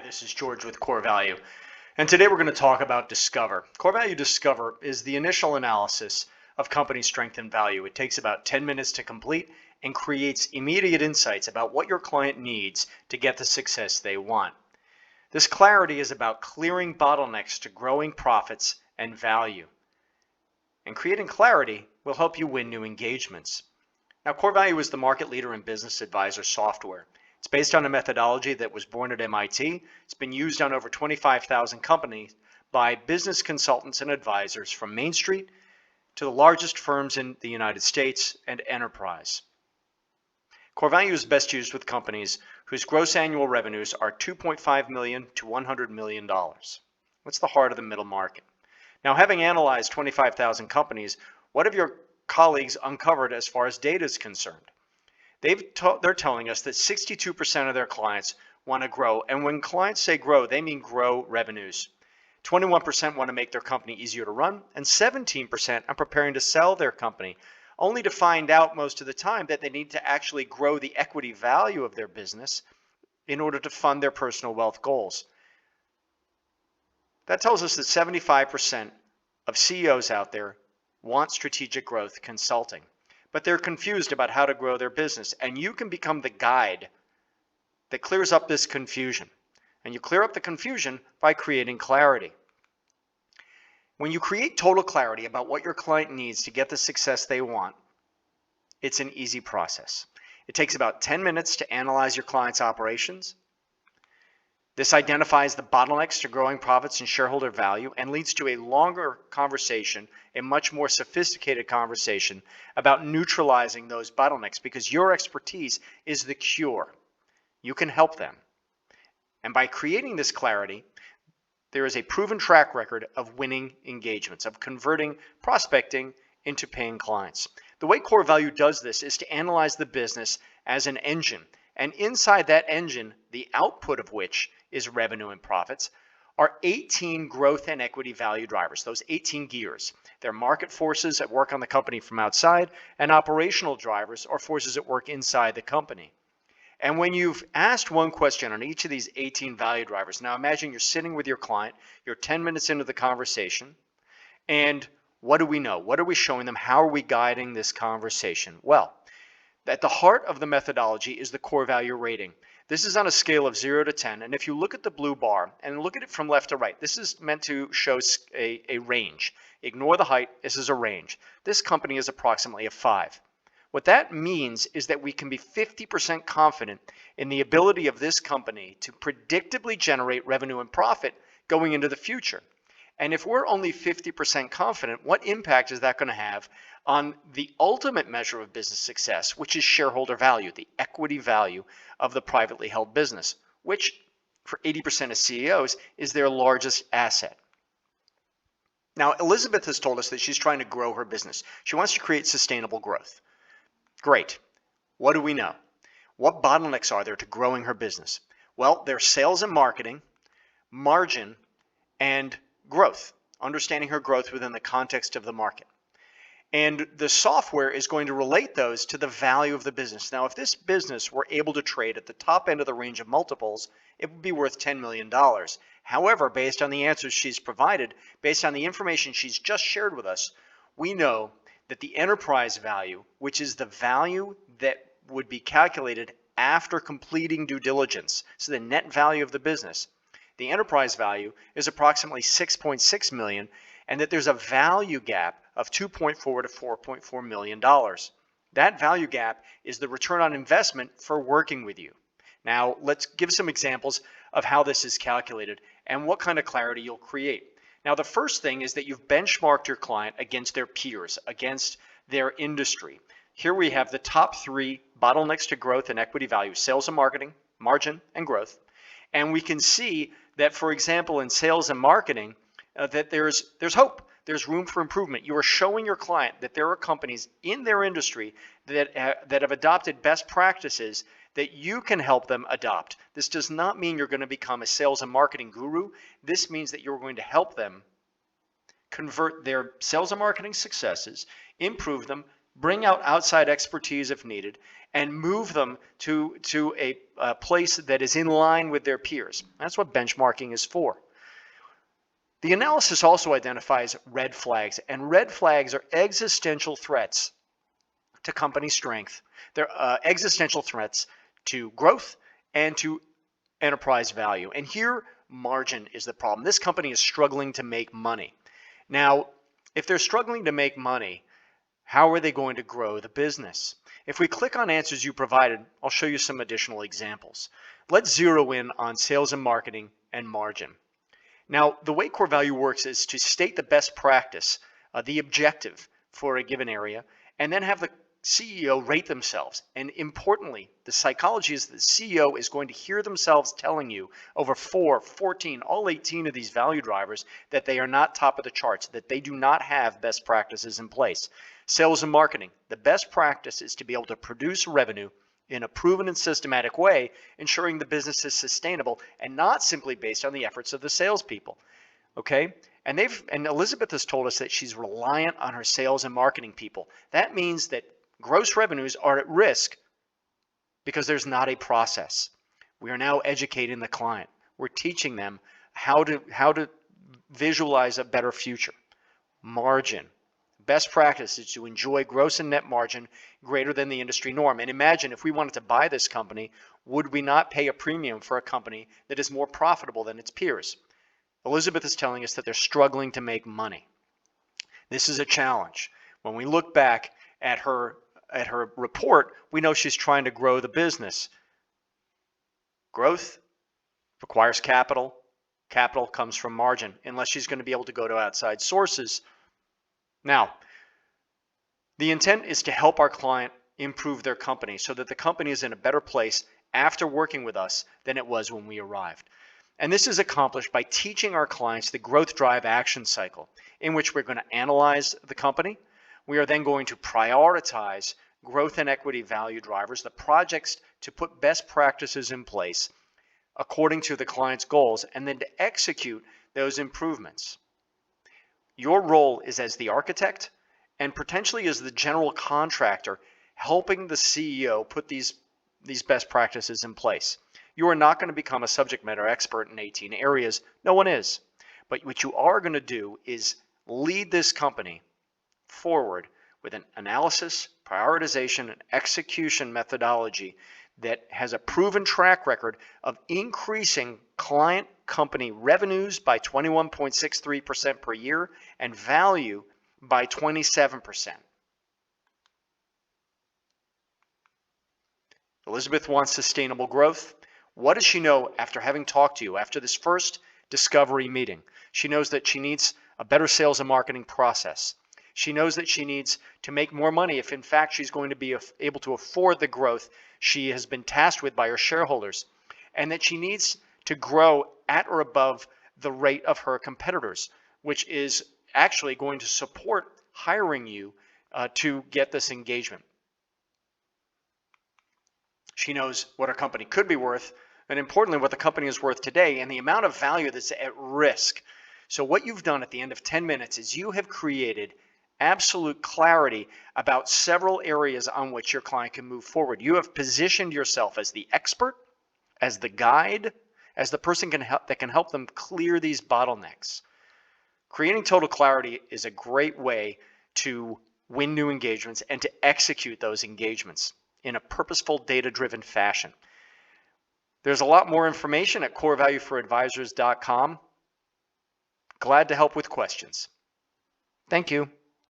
This is George with Core Value, and today we're going to talk about Discover. Core Value Discover is the initial analysis of company strength and value. It takes about 10 minutes to complete and creates immediate insights about what your client needs to get the success they want. This clarity is about clearing bottlenecks to growing profits and value. And creating clarity will help you win new engagements. Now, Core Value is the market leader in business advisor software. It's based on a methodology that was born at MIT. It's been used on over 25,000 companies by business consultants and advisors from Main Street to the largest firms in the United States and enterprise. Core Value is best used with companies whose gross annual revenues are $2.5 million to $100 million. That's the heart of the middle market. Now, having analyzed 25,000 companies, what have your colleagues uncovered as far as data is concerned? They're telling us that 62% of their clients want to grow. And when clients say grow, they mean grow revenues. 21% want to make their company easier to run, and 17% are preparing to sell their company, only to find out most of the time that they need to actually grow the equity value of their business in order to fund their personal wealth goals. That tells us that 75% of CEOs out there want strategic growth consulting, but they're confused about how to grow their business. And you can become the guide that clears up this confusion. And you clear up the confusion by creating clarity. When you create total clarity about what your client needs to get the success they want, it's an easy process. It takes about 10 minutes to analyze your client's operations. This identifies the bottlenecks to growing profits and shareholder value and leads to a longer conversation, a much more sophisticated conversation about neutralizing those bottlenecks, because your expertise is the cure. You can help them. And by creating this clarity, there is a proven track record of winning engagements, of converting prospecting into paying clients. The way Core Value does this is to analyze the business as an engine. And inside that engine, the output of which is revenue and profits, are 18 growth and equity value drivers, those 18 gears. They're market forces at work on the company from outside, and operational drivers or forces at work inside the company. And when you've asked one question on each of these 18 value drivers, now imagine you're sitting with your client, you're 10 minutes into the conversation, and what do we know? What are we showing them? How are we guiding this conversation? Well, at the heart of the methodology is the core value rating. This is on a scale of 0 to 10, and if you look at the blue bar and look at it from left to right, this is meant to show a range. Ignore the height, this is a range. This company is approximately a 5. What that means is that we can be 50% confident in the ability of this company to predictably generate revenue and profit going into the future. And if we're only 50% confident, what impact is that going to have on the ultimate measure of business success, which is shareholder value, the equity value of the privately held business, which for 80% of CEOs is their largest asset. Now, Elizabeth has told us that she's trying to grow her business. She wants to create sustainable growth. Great. What do we know? What bottlenecks are there to growing her business? Well, there's sales and marketing, margin, and growth, understanding her growth within the context of the market. And the software is going to relate those to the value of the business. Now, if this business were able to trade at the top end of the range of multiples, it would be worth $10 million. However, based on the answers she's provided, based on the information she's just shared with us, we know that the enterprise value, which is the value that would be calculated after completing due diligence, so the net value of the business, the enterprise value is approximately $6.6 million, and that there's a value gap of $2.4 to $4.4 million. That value gap is the return on investment for working with you. Now, let's give some examples of how this is calculated and what kind of clarity you'll create. Now, the first thing is that you've benchmarked your client against their peers, against their industry. Here we have the top 3 bottlenecks to growth and equity value: sales and marketing, margin, and growth. And we can see that, for example, in sales and marketing, that there's hope. There's room for improvement. You are showing your client that there are companies in their industry that have adopted best practices that you can help them adopt. This does not mean you're going to become a sales and marketing guru. This means that you're going to help them convert their sales and marketing successes, improve them, bring out outside expertise if needed, and move them to a place that is in line with their peers. That's what benchmarking is for. The analysis also identifies red flags, and red flags are existential threats to company strength. They're existential threats to growth and to enterprise value. And here, margin is the problem. This company is struggling to make money. Now, if they're struggling to make money, how are they going to grow the business? If we click on answers you provided, I'll show you some additional examples. Let's zero in on sales and marketing and margin. Now, the way core value works is to state the best practice, the objective for a given area, and then have the CEO rate themselves. And importantly, the psychology is the CEO is going to hear themselves telling you over 4, 14, all 18 of these value drivers that they are not top of the charts, that they do not have best practices in place. Sales and marketing, the best practice is to be able to produce revenue in a proven and systematic way, ensuring the business is sustainable and not simply based on the efforts of the salespeople. Okay? And Elizabeth has told us that she's reliant on her sales and marketing people. That means that gross revenues are at risk because there's not a process. We are now educating the client. We're teaching them how to visualize a better future. Margin. Best practice is to enjoy gross and net margin greater than the industry norm. And imagine if we wanted to buy this company, would we not pay a premium for a company that is more profitable than its peers? Elizabeth is telling us that they're struggling to make money. This is a challenge. When we look back at her report, we know she's trying to grow the business. Growth requires capital. Capital comes from margin, unless she's going to be able to go to outside sources. Now, the intent is to help our client improve their company so that the company is in a better place after working with us than it was when we arrived. And this is accomplished by teaching our clients the growth drive action cycle, in which we're going to analyze the company. We are then going to prioritize growth and equity value drivers, the projects to put best practices in place according to the client's goals, and then to execute those improvements. Your role is as the architect and potentially as the general contractor, helping the CEO put these best practices in place. You are not going to become a subject matter expert in 18 areas. No one is. But what you are going to do is lead this company forward with an analysis, prioritization, and execution methodology that has a proven track record of increasing client company revenues by 21.63% per year and value by 27%. Elizabeth wants sustainable growth. What does she know after having talked to you, after this first discovery meeting? She knows that she needs a better sales and marketing process. She knows that she needs to make more money if in fact she's going to be able to afford the growth she has been tasked with by her shareholders, and that she needs to grow at or above the rate of her competitors, which is actually going to support hiring you to get this engagement. She knows what her company could be worth, and importantly, what the company is worth today and the amount of value that's at risk. So what you've done at the end of 10 minutes is you have created absolute clarity about several areas on which your client can move forward. You have positioned yourself as the expert, as the guide, as the person that can help them clear these bottlenecks. Creating total clarity is a great way to win new engagements and to execute those engagements in a purposeful, data-driven fashion. There's a lot more information at corevalueforadvisors.com. Glad to help with questions. Thank you.